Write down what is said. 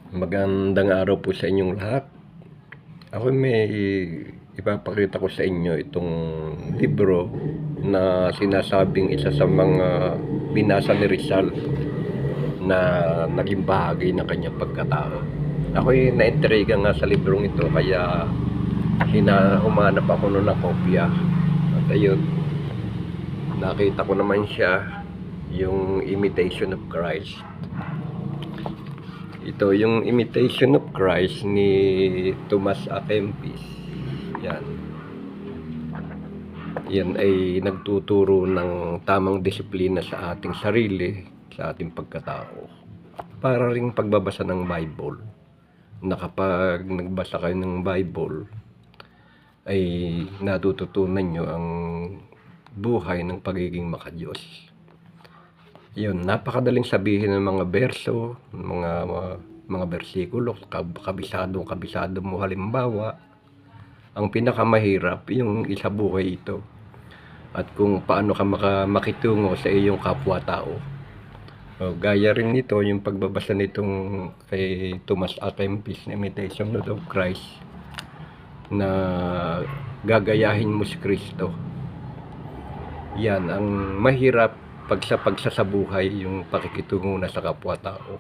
Magandang araw po sa inyong lahat. Ako may ipapakita ko sa inyo itong libro na sinasabing isa sa mga binasa ni Rizal na naging bahagi ng kanyang pagkatao. Ako'y naintriga nga sa librong ito kaya humanap ako noon ng kopya. At ayun, nakita ko naman siya, yung Imitation of Christ. Ito yung Imitation of Christ ni Thomas A. Kempis. Yan ay nagtuturo ng tamang disiplina sa ating sarili, sa ating pagkatao. Para ring pagbabasa ng Bible, na kapag nagbasa kayo ng Bible, ay natututunan nyo ang buhay ng pagiging makadiyos. Yun, napakadaling sabihin ng mga berso, mga bersikulo, kabisado mo. Halimbawa, ang pinakamahirap yung isa buhay ito, at kung paano ka makitungo sa iyong kapwa-tao. Gaya rin nito yung pagbabasa nitong kay Thomas A. Kempis na Imitation of Christ, na gagayahin mo si Kristo. Yan ang mahirap pagsasabuhay, yung pakikitungo na sa kapwa-tao.